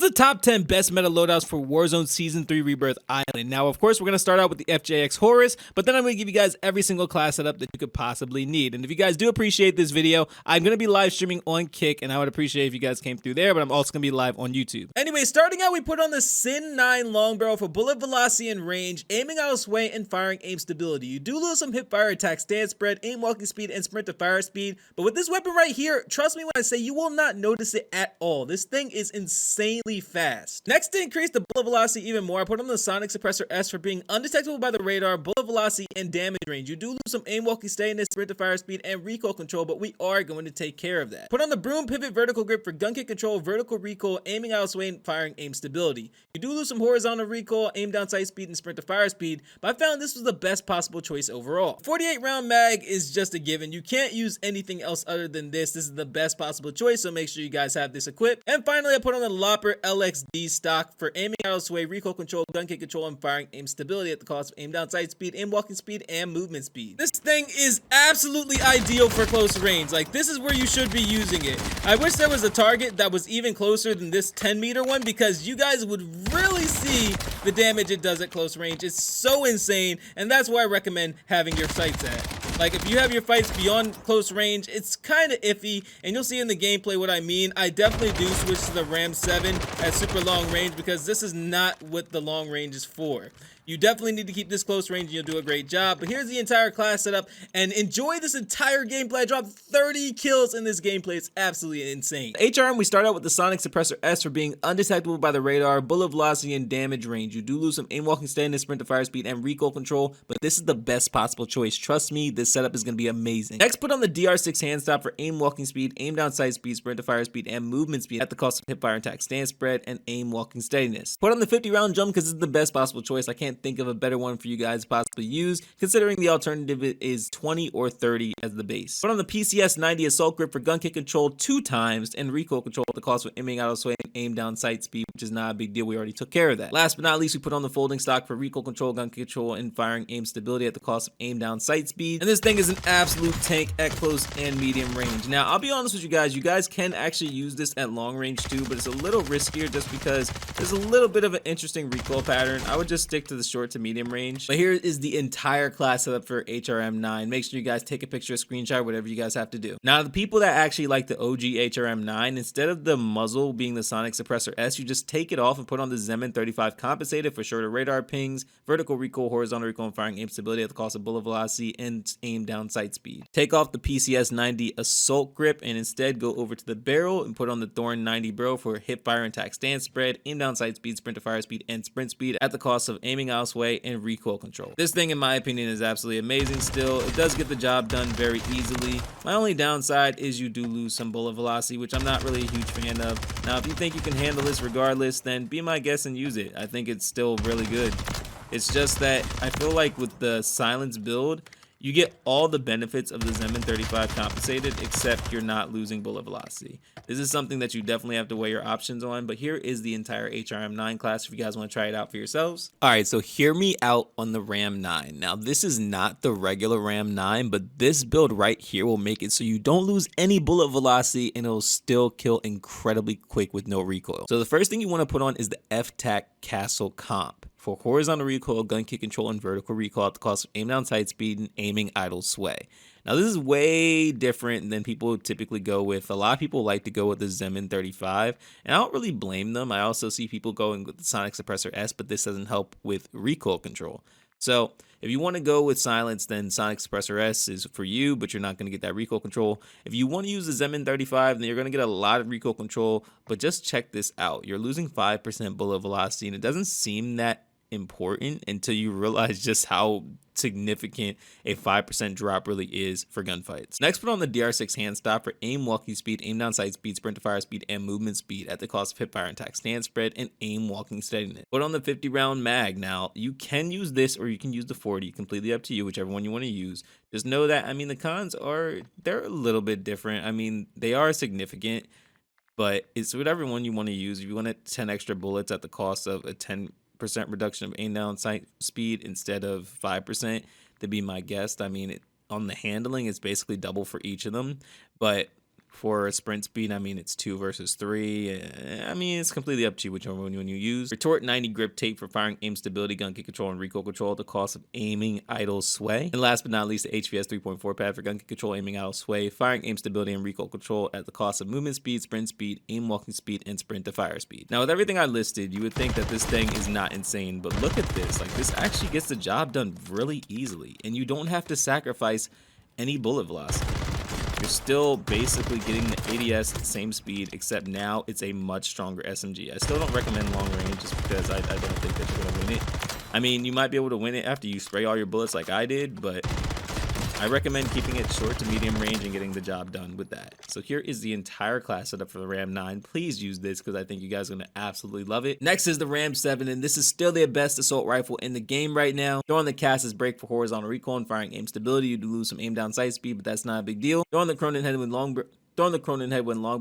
the top 10 best meta loadouts for Warzone Season 3 Rebirth Island. Now, of course, we're going to start out with the FJX Horus, but then I'm going to give you guys every single class setup that you could possibly need. And if you guys do appreciate this video, I'm going to be live streaming on Kick, and I would appreciate if you guys came through there, but I'm also going to be live on YouTube. Anyway, starting out, we put on the Sin 9 long barrel for bullet velocity and range, aiming out of sway, and firing aim stability. You do lose some hip fire, attack stance spread, aim walking speed, and sprint to fire speed, but with this weapon right here, trust me when I say you will not notice it at all. This thing is insanely fast. Next, to increase the bullet velocity even more, I put on the Sonic Suppressor S for being undetectable by the radar, bullet velocity, and damage range. You do lose some aim walking steadiness, sprint to fire speed, and recoil control, but we are going to take care of that. Put on the Broom Pivot Vertical Grip for gun kick control, vertical recoil, aiming out of sway, and firing aim stability. You do lose some horizontal recoil, aim down sight speed, and sprint to fire speed, but I found this was the best possible choice overall. 48 round mag is just a given. You can't use anything else other than this. This is the best possible choice, so make sure you guys have this equipped. And finally, I put on the Lopper LXD stock for aiming out of sway, recoil control, gun kick control, and firing aim stability at the cost of aim down sight speed, aim walking speed, and movement speed. This thing is absolutely ideal for close range. Like, this is where you should be using it. I wish there was a target that was even closer than this 10-meter one, because you guys would really see the damage it does at close range. It's so insane, and that's why I recommend having your sights at. Like, if you have your fights beyond close range, it's kind of iffy, and you'll see in the gameplay what I mean. I definitely do switch to the Ram 7 at super long range, because this is not what the long range is for. You definitely need to keep this close range and you'll do a great job. But here's the entire class setup, and enjoy this entire gameplay. I dropped 30 kills in this gameplay. It's absolutely insane. HRM, we start out with the Sonic Suppressor S for being undetectable by the radar, bullet velocity, and damage range. You do lose some aim walking steadiness, sprint to fire speed, and recoil control, but this is the best possible choice. Trust me, this setup is going to be amazing. Next, put on the DR6 hand stop for aim walking speed, aim down sight speed, sprint to fire speed, and movement speed at the cost of hip fire attack stance spread and aim walking steadiness. Put on the 50 round jump because it's the best possible choice. I can't think of a better one for you guys to possibly use, considering the alternative is 20 or 30 as the base. Put on the PCS 90 assault grip for gun kick control 2 times and recoil control at the cost of aiming out of sway and aim down sight speed, which is not a big deal. We already took care of that. Last but not least, we put on the folding stock for recoil control, gun kick control, and firing aim stability at the cost of aim down sight speed. And this thing is an absolute tank at close and medium range. Now, I'll be honest with you guys can actually use this at long range too, but it's a little riskier just because there's a little bit of an interesting recoil pattern. I would just stick to the short to medium range. But here is the entire class setup for HRM9. Make sure you guys take a picture, a screenshot, whatever you guys have to do. Now, the people that actually like the OG HRM9, instead of the muzzle being the Sonic Suppressor S, you just take it off and put on the Zemin 35 compensated for shorter radar pings, vertical recoil, horizontal recoil, and firing aim stability at the cost of bullet velocity and aim down sight speed. Take off the PCS 90 assault grip and instead go over to the barrel and put on the Thorn 90 barrel for hip fire and attack stance spread, aim down sight speed, sprint to fire speed, and sprint speed at the cost of aiming out of sway and recoil control. This thing, in my opinion, is absolutely amazing still. It does get the job done very easily. My only downside is you do lose some bullet velocity, which I'm not really a huge fan of. Now, if you think you can handle this regardless, then be my guest and use it. I think it's still really good. It's just that I feel like with the silence build, you get all the benefits of the Zemin 35 compensated, except you're not losing bullet velocity. This is something that you definitely have to weigh your options on, but here is the entire HRM9 class if you guys want to try it out for yourselves. All right, so hear me out on the Ram 9. Now, this is not the regular Ram 9, but this build right here will make it so you don't lose any bullet velocity and it'll still kill incredibly quick with no recoil. So the first thing you want to put on is the F-Tac Castle Comp for horizontal recoil, gun kick control, and vertical recoil at the cost of aim down sight speed and aiming idle sway. Now, this is way different than people typically go with. A lot of people like to go with the Zemin 35, and I don't really blame them. I also see people going with the Sonic Suppressor S, but this doesn't help with recoil control. So if you want to go with silence, then Sonic Suppressor S is for you, but you're not going to get that recoil control. If you want to use the Zemin 35, then you're going to get a lot of recoil control, but just check this out. You're losing 5% bullet velocity, and it doesn't seem that important until you realize just how significant a 5% drop really is for gunfights. Next, put on the DR6 hand stop for aim walking speed, aim down sight speed, sprint to fire speed, and movement speed at the cost of hip fire and attack stance spread and aim walking steadiness. Put on the 50 round mag. Now, you can use this or you can use the 40, completely up to you, whichever one you want to use. Just know that, I mean, the cons they're a little bit different. I mean, they are significant, but it's whatever one you want to use. If you want 10 extra bullets at the cost of a 10% reduction of aim down sight speed instead of 5%, to be my guest. I mean, on the handling, it's basically double for each of them, but For sprint speed, I mean, it's 2 versus 3. I mean, it's completely up to you whichever one you use. Retort 90 grip tape for firing, aim stability, gun kick control, and recoil control at the cost of aiming, idle, sway. And last but not least, the HVS 3.4 pad for gun kick control, aiming, idle, sway, firing, aim stability, and recoil control at the cost of movement speed, sprint speed, aim walking speed, and sprint to fire speed. Now, with everything I listed, you would think that this thing is not insane, but look at this. Like, this actually gets the job done really easily, and you don't have to sacrifice any bullet velocity. You're still basically getting the ADS at the same speed, except now it's a much stronger SMG. I still don't recommend long range just because I don't think that you're going to win it. I mean, you might be able to win it after you spray all your bullets like I did, but I recommend keeping it short to medium range and getting the job done with that. So here is the entire class setup for the Ram 9. Please use this because I think you guys are going to absolutely love it. Next is the Ram 7, and this is still the best assault rifle in the game right now. Throwing the Cassis brake for horizontal recoil and firing aim stability. You do lose some aim down sight speed, but that's not a big deal. Throwing the Cronin headwind long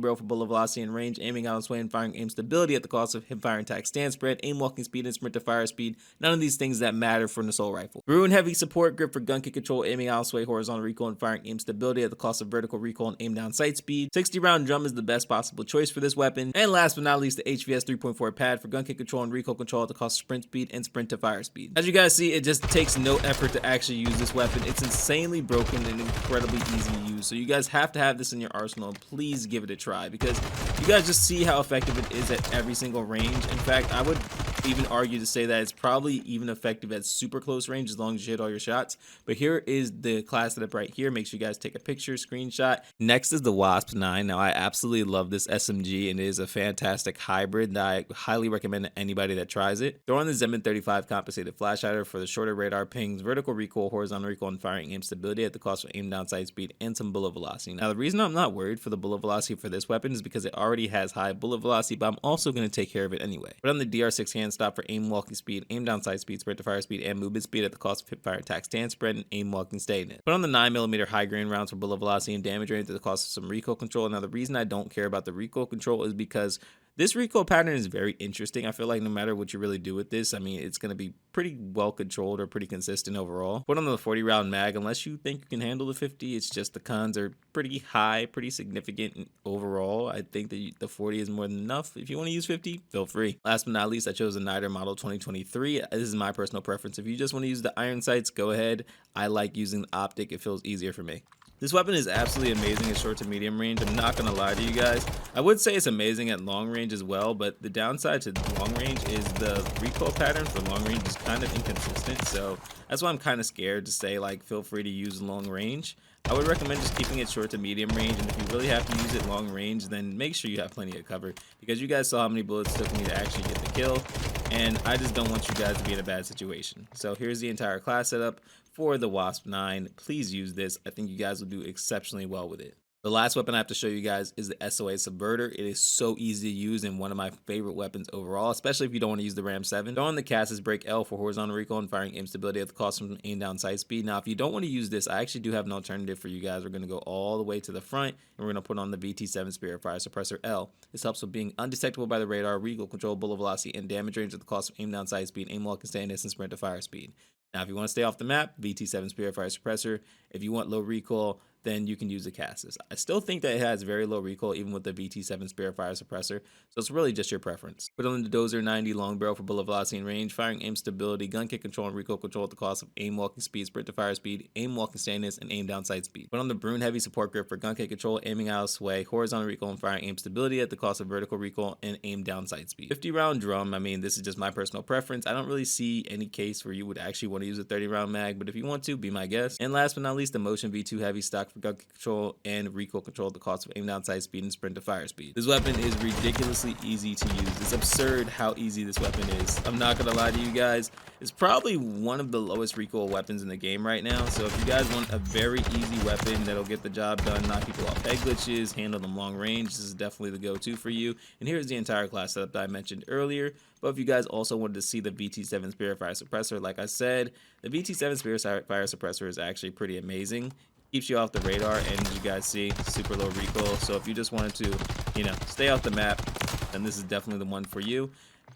barrel for bullet velocity and range, aiming out and sway and firing aim stability at the cost of hip fire and tack stand spread, aim walking speed, and sprint to fire speed. None of these things that matter for an assault rifle. Ruin heavy support grip for gun kick control, aiming out and sway, horizontal recoil, and firing aim stability at the cost of vertical recoil and aim down sight speed. 60 round drum is the best possible choice for this weapon. And last but not least, the HVS 3.4 pad for gun kick control and recoil control at the cost of sprint speed and sprint to fire speed. As you guys see, it just takes no effort to actually use this weapon. It's insanely broken and incredibly easy to use. So you guys have to have this in your arsenal. Please give it a try because you guys just see how effective it is at every single range. In fact, I would even argue to say that it's probably even effective at super close range as long as you hit all your shots. But here is the class setup right here. Make sure you guys take a picture, screenshot. Next is the WASP 9. Now, I absolutely love this SMG and it is a fantastic hybrid that I highly recommend to anybody that tries it. Throwing the Zemin 35 compensated flash hider for the shorter radar pings, vertical recoil, horizontal recoil, and firing aim stability at the cost of aim down sight speed and some bullet velocity. Now, the reason I'm not worried for the bullet velocity for this weapon is because it already has high bullet velocity, but I'm also going to take care of it anyway. But on the DR6 hand stop for aim walking speed, aim down sight speed, sprint to fire speed, and movement speed at the cost of hip fire attack stand spread and aim walking steadiness. Put on the 9mm high grain rounds for bullet velocity and damage range at the cost of some recoil control. Now the reason I don't care about the recoil control is because this recoil pattern is very interesting. I feel like no matter what you really do with this, I mean, it's going to be pretty well controlled or pretty consistent overall. Put on the 40 round mag, unless you think you can handle the 50, it's just the cons are pretty high, pretty significant overall. I think that the 40 is more than enough. If you want to use 50, feel free. Last but not least, I chose the Niter model 2023. This is my personal preference. If you just want to use the iron sights, go ahead. I like using the optic. It feels easier for me. This weapon is absolutely amazing at short to medium range. I'm not going to lie to you guys. I would say it's amazing at long range as well, but the downside to long range is the recoil pattern for long range is kind of inconsistent. So that's why I'm kind of scared to say, like, feel free to use long range. I would recommend just keeping it short to medium range, and if you really have to use it long range, then make sure you have plenty of cover, because you guys saw how many bullets it took me to actually get the kill, and I just don't want you guys to be in a bad situation. So here's the entire class setup for the WASP 9. Please use this. I think you guys will do exceptionally well with it. The last weapon I have to show you guys is the SOA Subverter. It is so easy to use and one of my favorite weapons overall, especially if you don't want to use the Ram 7. Throwing the Cassis brake L for horizontal recoil and firing aim stability at the cost of aim down sight speed. Now, if you don't want to use this, I actually do have an alternative for you guys. We're going to go all the way to the front and we're going to put on the VT7 Spirit Fire Suppressor L. This helps with being undetectable by the radar, recoil control, bullet velocity, and damage range at the cost of aim down sight speed, aim walking steadiness, and sprint to fire speed. Now, if you want to stay off the map, VT7 Spirit Fire Suppressor. If you want low recoil, then you can use the Cassis. I still think that it has very low recoil even with the VT7 Spirit Fire Suppressor, so it's really just your preference. Put on the Dozer 90 long barrel for bullet velocity and range, firing aim stability, gun kick control, and recoil control at the cost of aim walking speed, sprint to fire speed, aim walking steadiness, and aim down sight speed. Put on the Brune heavy support grip for gun kick control, aiming out of sway, horizontal recoil, and firing aim stability at the cost of vertical recoil and aim down sight speed. 50 round drum, I mean, this is just my personal preference. I don't really see any case where you would actually want to use a 30 round mag, but if you want to, be my guest. And last but not least, the Motion V2 heavy stock for gun kick control and recoil control at the cost of aim down sight speed and sprint to fire speed. This weapon is ridiculously easy to use. It's absurd how easy this weapon is. I'm not gonna lie to you guys. It's probably one of the lowest recoil weapons in the game right now. So if you guys want a very easy weapon that'll get the job done, knock people off head glitches, handle them long range, this is definitely the go-to for you. And here's the entire class setup that I mentioned earlier. But if you guys also wanted to see the VT7 Spirit Fire Suppressor, like I said, the VT7 Spirit Fire Suppressor is actually pretty amazing. Keeps you off the radar, and as you guys see, super low recoil. So if you just wanted to, stay off the map, then this is definitely the one for you.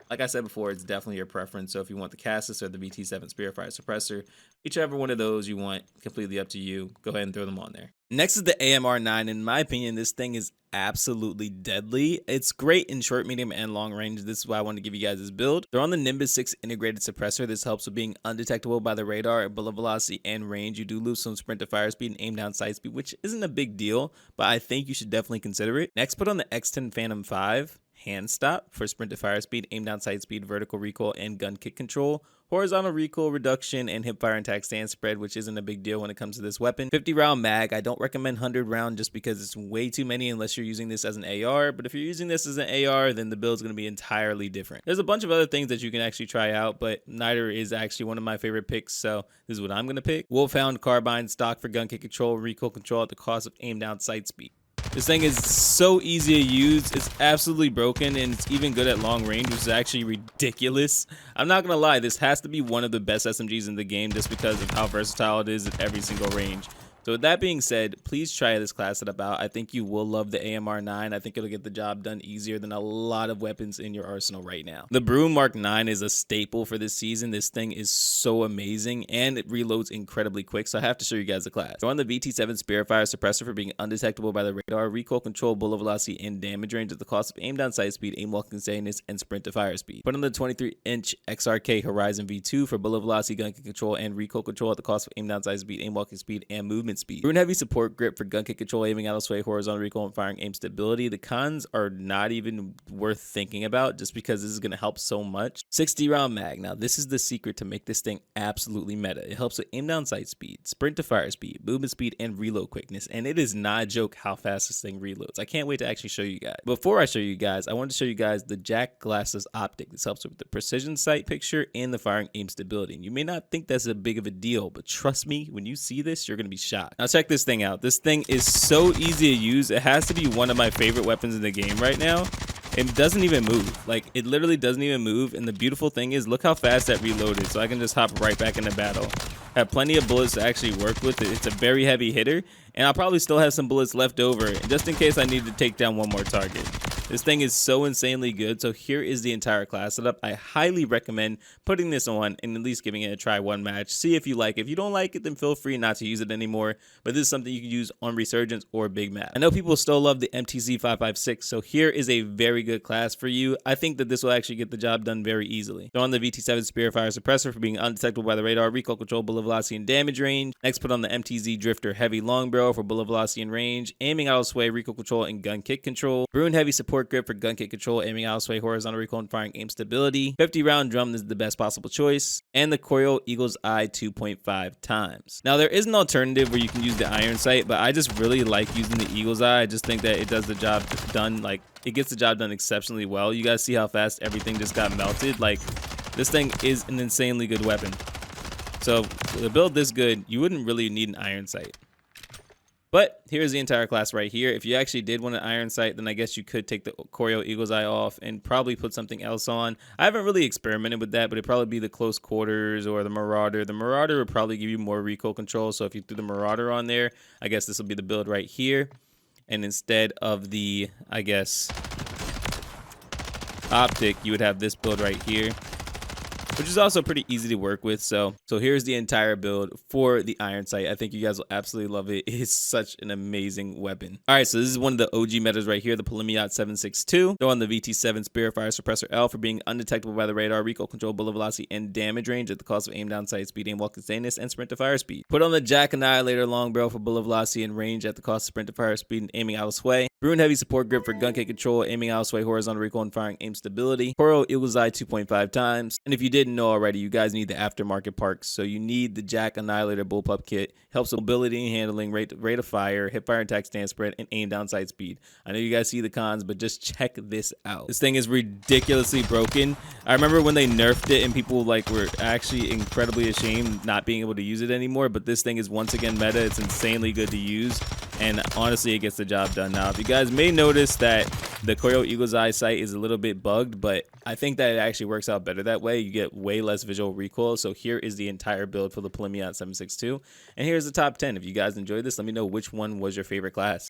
Like I said before, it's definitely your preference. So if you want the Cassis or the VT7 Spiritfire Suppressor, whichever one of those you want, completely up to you. Go ahead and throw them on there. Next is the AMR9. In my opinion, this thing is absolutely deadly. It's great in short, medium, and long range. This is why I want to give you guys this build. They're on the Nimbus 6 integrated suppressor. This helps with being undetectable by the radar at bullet velocity and range. You do lose some sprint to fire speed and aim down sight speed, which isn't a big deal, but I think you should definitely consider it. Next, put on the X10 Phantom 5. Hand stop for sprint to fire speed, aim down sight speed, vertical recoil, and gun kick control. Horizontal recoil reduction and hip fire and tac stand spread, which isn't a big deal when it comes to this weapon. 50 round mag. I don't recommend 100 round just because it's way too many unless you're using this as an AR. But if you're using this as an AR, then the build's going to be entirely different. There's a bunch of other things that you can actually try out, but neither is actually one of my favorite picks. So this is what I'm going to pick. Wolfhound carbine stock for gun kick control, recoil control at the cost of aim down sight speed. This thing is so easy to use. It's absolutely broken, and it's even good at long range, which is actually ridiculous. I'm not gonna lie, this has to be one of the best SMGs in the game just because of how versatile it is at every single range. So with that being said, please try this class setup out. I think you will love the AMR9. I think it'll get the job done easier than a lot of weapons in your arsenal right now. The Broom Mark 9 is a staple for this season. This thing is so amazing, and it reloads incredibly quick, so I have to show you guys the class. So on the VT7 Spiritfire Suppressor for being undetectable by the radar, recoil control, bullet velocity, and damage range at the cost of aim down sight speed, aim walking steadiness, and sprint to fire speed. Put on the 23-inch XRK Horizon V2 for bullet velocity, gun kick control, and recoil control at the cost of aim down sight speed, aim walking speed, and movement speed. Rune Heavy Support Grip for gun kick control, aiming out of sway, horizontal recoil, and firing aim stability. The cons are not even worth thinking about just because this is going to help so much. 60 round mag. Now this is the secret to make this thing absolutely meta. It helps with aim down sight speed, sprint to fire speed, movement speed, and reload quickness. And it is not a joke how fast this thing reloads. I can't wait to actually show you guys. Before I show you guys, I want to show you guys the Jack Glasses optic. This helps with the precision sight picture and the firing aim stability. And you may not think that's a big of a deal, but trust me, when you see this, you're going to be shocked. Now check this thing out. This thing is so easy to use. It has to be one of my favorite weapons in the game right now. It doesn't even move. Like, it literally doesn't even move. And the beautiful thing is, look how fast that reloaded. So I can just hop right back into battle. Have plenty of bullets to actually work with. It's a very heavy hitter. And I'll probably still have some bullets left over just in case I need to take down one more target. This thing is so insanely good. So here is the entire class setup. I highly recommend putting this on and at least giving it a try one match. See if you like it. If you don't like it, then feel free not to use it anymore. But this is something you can use on Resurgence or Big Map. I know people still love the MTZ556. So here is a very good class for you. I think that this will actually get the job done very easily. So on the VT7 Spiritfire Suppressor for being undetectable by the radar, recoil control, bullet velocity, and damage range. Next, put on the MTZ Drifter Heavy Long Barrel for bullet velocity and range, aiming out of sway, recoil control, and gun kick control. Rune Heavy Support Grip for gun kick control, aiming out of sway, horizontal recoil, and firing aim stability. 50 round drum is the best possible choice. And the Coil Eagle's Eye 2.5 times. Now there is an alternative where you can use the iron sight, but I just really like using the Eagle's Eye. I just think that it does the job done, like it gets the job done exceptionally well. You guys see how fast everything just got melted. Like, this thing is an insanely good weapon. So to build this good, you wouldn't really need an iron sight. But here's the entire class right here. If you actually did want an iron sight, then I guess you could take the Corio Eagle's Eye off and probably put something else on. I haven't really experimented with that, but it'd probably be the close quarters or the Marauder. The Marauder would probably give you more recoil control. So if you threw the Marauder on there, I guess this will be the build right here. And instead of the, I guess, optic, you would have this build right here, which is also pretty easy to work with. So here's the entire build for the iron sight. I think you guys will absolutely love it. It is such an amazing weapon. All right, so this is one of the OG metas right here, the Polemiot 762. Throw on the VT7 Spiritfire Suppressor L for being undetectable by the radar, recoil control, bullet velocity, and damage range at the cost of aim down sight speed, aim walking steadiness, and sprint to fire speed. Put on the Jack Annihilator Long Barrel for bullet velocity and range at the cost of sprint to fire speed and aiming out of sway. Rune Heavy Support Grip for gun kick control, aiming out of sway, horizontal recoil, and firing aim stability. Coral Eagle's Eye 2.5 times. And if you didn't know already, you guys need the aftermarket parts. So you need the Jack Annihilator Bullpup Kit. Helps with mobility and handling, rate of fire, hip fire and tac stand spread, and aim down sight speed. I know you guys see the cons, but just check this out. This thing is ridiculously broken. I remember when they nerfed it and people like were actually incredibly ashamed not being able to use it anymore. But this thing is once again meta. It's insanely good to use. And honestly, it gets the job done. Now, if you guys may notice that the Corio Eagle's Eye sight is a little bit bugged, but I think that it actually works out better that way. You get way less visual recoil. So here is the entire build for the Polemiot 762. And here's the top 10. If you guys enjoyed this, let me know which one was your favorite class.